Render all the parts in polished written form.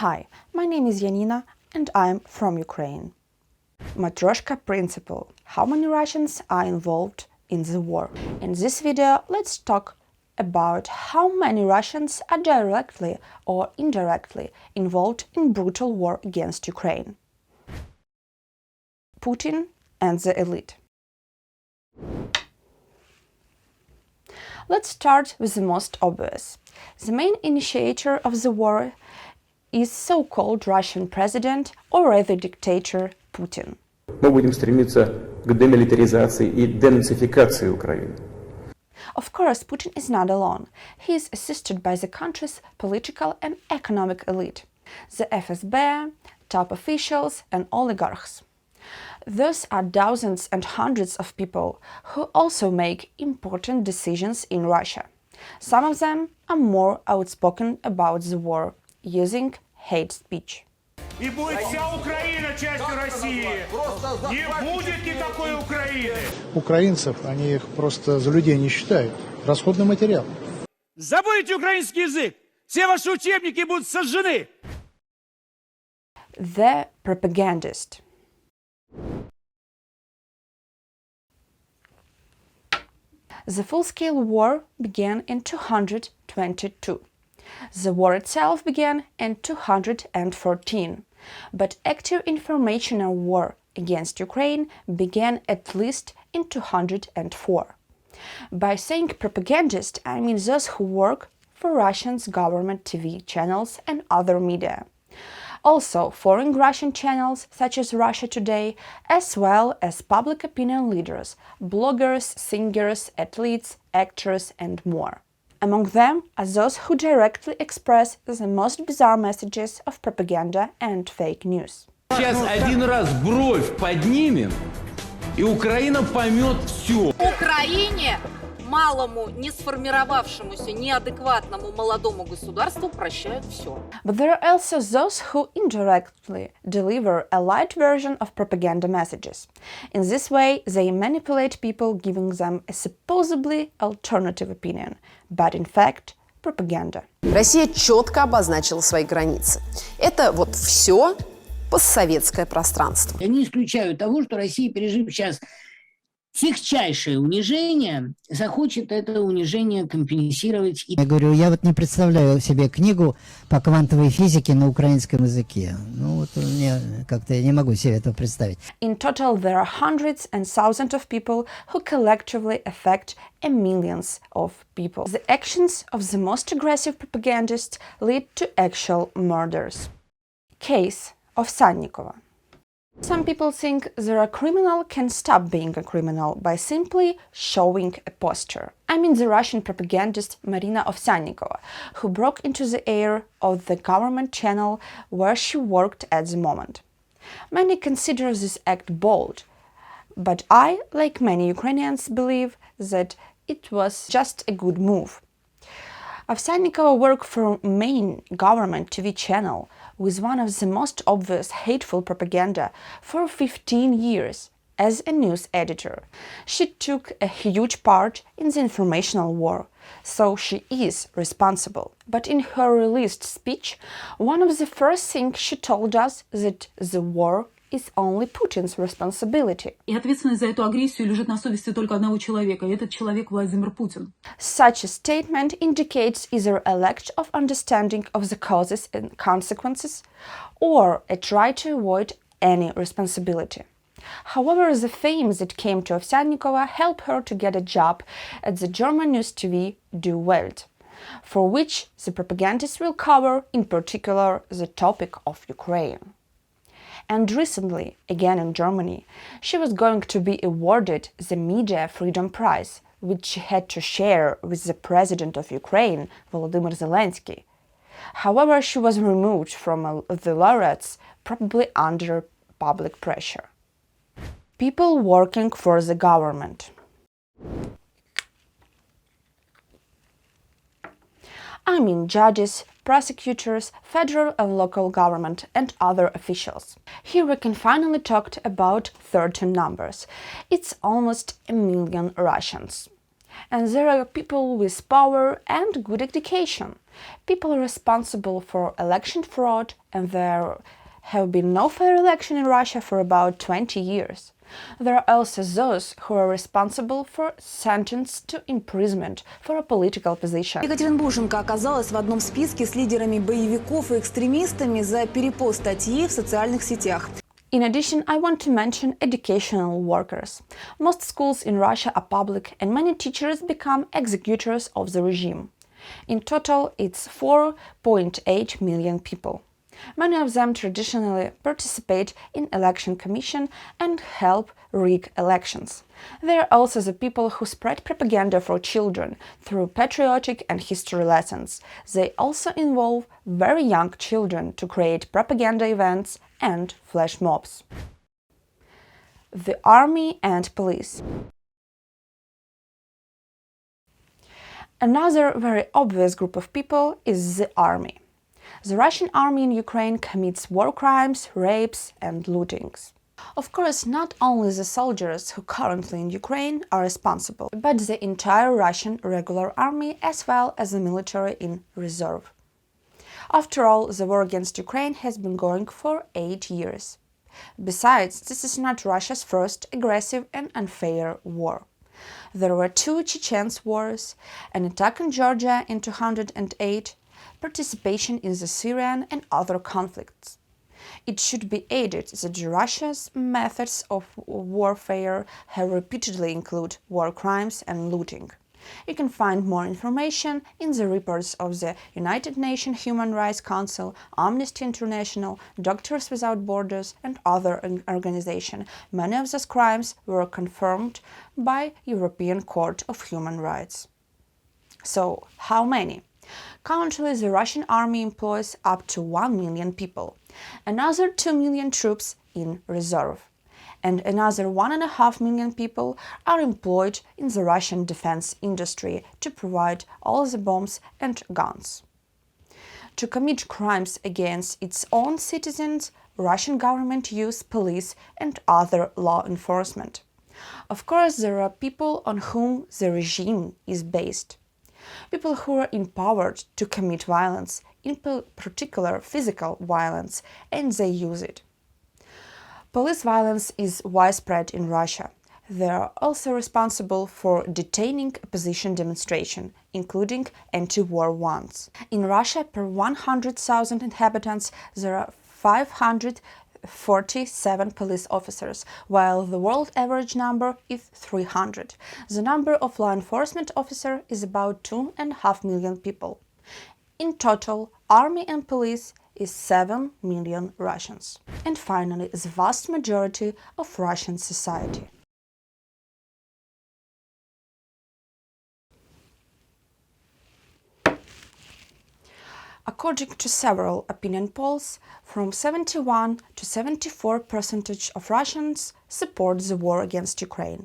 Hi, my name is Yanina and I'm from Ukraine. Matryoshka principle. How many Russians are involved in the war? In this video, let's talk about how many Russians are directly or indirectly involved in brutal war against Ukraine. Putin and the elite. Let's start with the most obvious. The main initiator of the war is so-called Russian president or rather dictator Putin. Мы будем стремиться к демилитаризации и денацификации Украины. Of course, Putin is not alone. He is assisted by the country's political and economic elite, the FSB, top officials and oligarchs. Those are dozens and hundreds of people who also make important decisions in Russia. Some of them are more outspoken about the war, using hate speech. И будет вся Украина частью России. Не будет никакой Украины. Украинцев, они их просто за людей не считают. Расходный материал. Забудьте украинский язык. Все ваши учебники будут сожжены. The propagandist. The full-scale war began in 222. The war itself began in 214, but active informational war against Ukraine began at least in 204. By saying propagandist, I mean those who work for Russia's government TV channels and other media. Also foreign Russian channels such as Russia Today, as well as public opinion leaders, bloggers, singers, athletes, actors and more. Among them are those who directly express the most bizarre messages of propaganda and fake news. Сейчас один раз бровь поднимем, и Украина поймет все. Украине, малому, не сформировавшемуся, неадекватному молодому государству прощают все. But there are also those who indirectly deliver a light version of propaganda messages. In this way, they manipulate people, giving them a supposedly alternative opinion, but in fact, propaganda. Россия четко обозначила свои границы. Это вот все постсоветское пространство. Я не исключаю того, что Россия, пережив сейчас тягчайшее унижение, захочет это унижение компенсировать. Я говорю, я вот не представляю себе книгу по квантовой физике на украинском языке. Ну вот мне как-то я не могу себе этого представить. In total, there are hundreds and thousands of people who collectively affect millions of people. The actions of the most aggressive propagandists lead to actual murders. Case of Snikova. Some people think that a criminal can stop being a criminal by simply showing a poster. I mean the Russian propagandist Marina Snikova, who broke into the air of the government channel where she worked at the moment. Many consider this act bold, but I, like many Ukrainians, believe that it was just a good move. Snikova worked for a main government TV channel with one of the most obvious hateful propaganda for 15 years as a news editor. She took a huge part in the informational war, so she is responsible. But in her released speech, one of the first things she told us that the war is only Putin's responsibility. И ответственность за эту агрессию лежит на совести только одного человека, и этот человек Владимир Путин. Such a statement indicates either a lack of understanding of the causes and consequences, or a try to avoid any responsibility. However, the fame that came to Snikova helped her to get a job at the German news TV Die Welt, for which the propagandists will cover, in particular, the topic of Ukraine. And recently, again in Germany, she was going to be awarded the Media Freedom Prize, which she had to share with the President of Ukraine, Volodymyr Zelensky. However, she was removed from the laureates, probably under public pressure. People working for the government. I mean judges, prosecutors, federal and local government and other officials. Here we can finally talk about 13 numbers. It's almost 1 million Russians. And there are people with power and good education, people responsible for election fraud, and there have been no fair election in Russia for about 20 years. There are also those who are responsible for sentenced to imprisonment for a political position. Екатеринбурженко оказалась в одном списке с лидерами боевиков и экстремистами за перепост статьи в социальных сетях. In addition, I want to mention educational workers. Most schools in Russia are public and many teachers become executors of the regime. In total, it's 4.8 million people. Many of them traditionally participate in election commission and help rig elections. They are also the people who spread propaganda for children through patriotic and history lessons. They also involve very young children to create propaganda events and flash mobs. The army and police. Another very obvious group of people is the army. The Russian army in Ukraine commits war crimes, rapes and lootings. Of course, not only the soldiers who currently in Ukraine are responsible, but the entire Russian regular army as well as the military in reserve. After all, the war against Ukraine has been going for 8 years. Besides, this is not Russia's first aggressive and unfair war. There were 2 Chechen wars, an attack on Georgia in 2008, participation in the Syrian and other conflicts. It should be added that Russia's methods of warfare have repeatedly included war crimes and looting. You can find more information in the reports of the United Nations Human Rights Council, Amnesty International, Doctors Without Borders and other organizations. Many of those crimes were confirmed by European Court of Human Rights. So, how many? Currently, the Russian army employs up to 1 million people, another 2 million troops in reserve, and another 1.5 million people are employed in the Russian defense industry to provide all the bombs and guns. To commit crimes against its own citizens, Russian government uses police and other law enforcement. Of course, there are people on whom the regime is based. People who are empowered to commit violence, in particular physical violence, and they use it. Police violence is widespread in Russia. They are also responsible for detaining opposition demonstrations, including anti-war ones. In Russia, per 100,000 inhabitants, there are 547 police officers, while the world average number is 300. The number of law enforcement officers is about 2.5 million people. In total, army and police is 7 million Russians. And finally, the vast majority of Russian society. According to several opinion polls, from 71 to 74% of Russians support the war against Ukraine.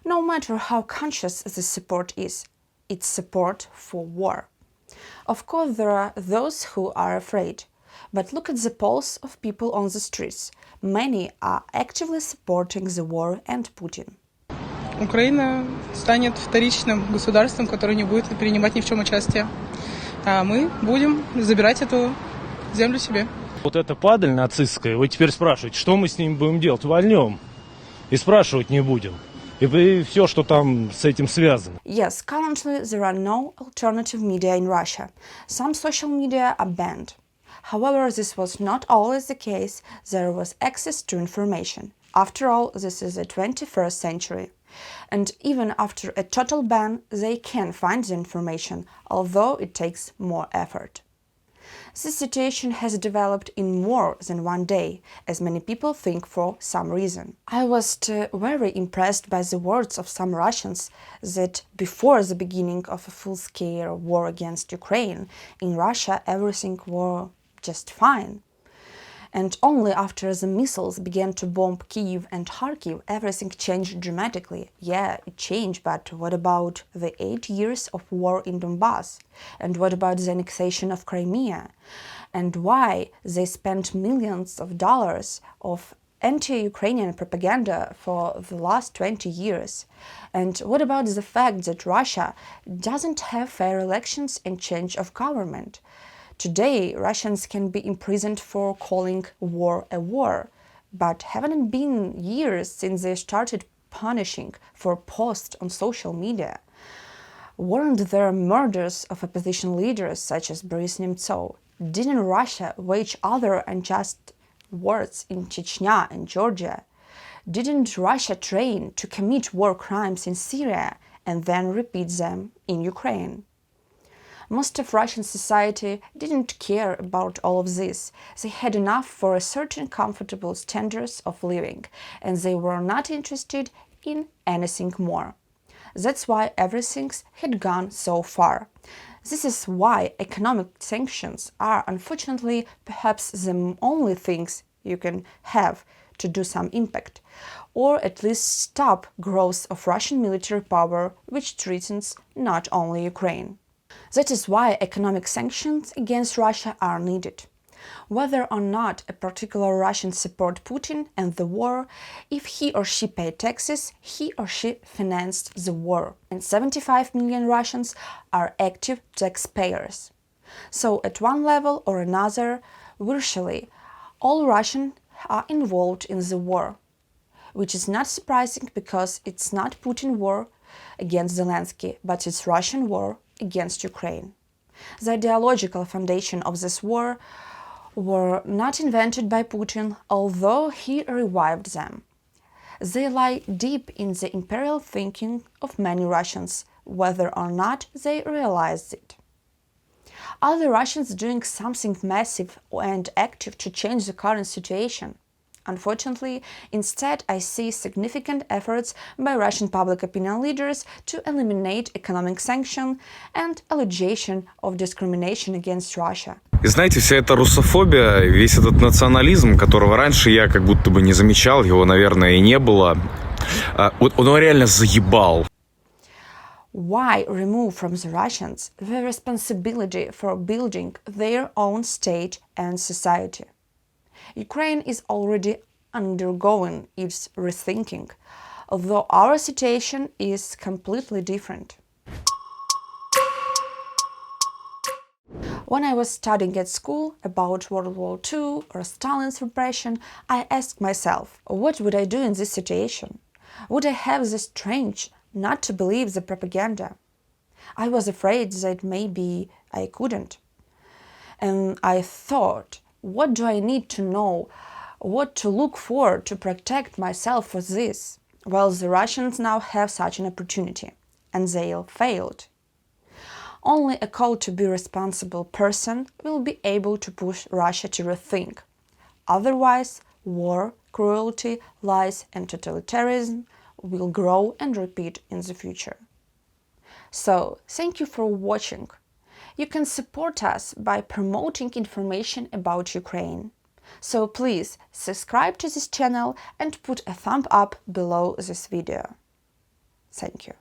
No matter how conscious this support is, it's support for war. Of course, there are those who are afraid, but look at the polls of people on the streets. Many are actively supporting the war and Putin. Украина станет вторичным государством, которое не будет принимать ни в чем участие. А мы будем забирать эту землю себе. Вот эта падаль нацистская, вы теперь спрашиваете, что мы с ним будем делать? Вольнем. И спрашивать не будем. И все, что там с этим связано. Yes, currently there are no alternative media in Russia. Some social media are banned. However, this was not always the case. There was access to information. After all, this is the 21st century. And even after a total ban, they can find the information, although it takes more effort. This situation has developed in more than one day, as many people think for some reason. I was very impressed by the words of some Russians that before the beginning of a full-scale war against Ukraine, in Russia everything was just fine. And only after the missiles began to bomb Kyiv and Kharkiv, everything changed dramatically. Yeah, it changed, but what about the 8 years of war in Donbass? And what about the annexation of Crimea? And why they spent millions of dollars of anti-Ukrainian propaganda for the last 20 years? And what about the fact that Russia doesn't have fair elections and change of government? Today, Russians can be imprisoned for calling war a war, but haven't it been years since they started punishing for posts on social media? Weren't there murders of opposition leaders such as Boris Nemtsov? Didn't Russia wage other unjust wars in Chechnya and Georgia? Didn't Russia train to commit war crimes in Syria and then repeat them in Ukraine? Most of Russian society didn't care about all of this. They had enough for a certain comfortable standards of living, and they were not interested in anything more. That's why everything had gone so far. This is why economic sanctions are, unfortunately, perhaps the only things you can have to do some impact, or at least stop growth of Russian military power, which threatens not only Ukraine. That is why economic sanctions against Russia are needed. Whether or not a particular Russian support Putin and the war, if he or she paid taxes, he or she financed the war. And 75 million Russians are active taxpayers. So at one level or another, virtually all Russians are involved in the war, which is not surprising because it's not Putin war against Zelensky, but it's Russian war against Ukraine. The ideological foundation of this war were not invented by Putin, although he revived them. They lie deep in the imperial thinking of many Russians, whether or not they realized it. Are the Russians doing something massive and active to change the current situation? Unfortunately, instead, I see significant efforts by Russian public opinion leaders to eliminate economic sanction and allegation of discrimination against Russia. И знаете, вся эта русофобия, весь этот национализм, которого раньше я как будто бы не замечал, его, наверное, и не было, он реально заебал. Why remove from the Russians the responsibility for building their own state and society? Ukraine is already undergoing its rethinking, although our situation is completely different. When I was studying at school about World War II or Stalin's repression, I asked myself, what would I do in this situation? Would I have the strength not to believe the propaganda? I was afraid that maybe I couldn't. And I thought, what do I need to know? What to look for to protect myself for this? Well, the Russians now have such an opportunity, and they failed. Only a call to be responsible person will be able to push Russia to rethink. Otherwise, war, cruelty, lies and totalitarianism will grow and repeat in the future. So, thank you for watching. You can support us by promoting information about Ukraine. So please subscribe to this channel and put a thumb up below this video. Thank you.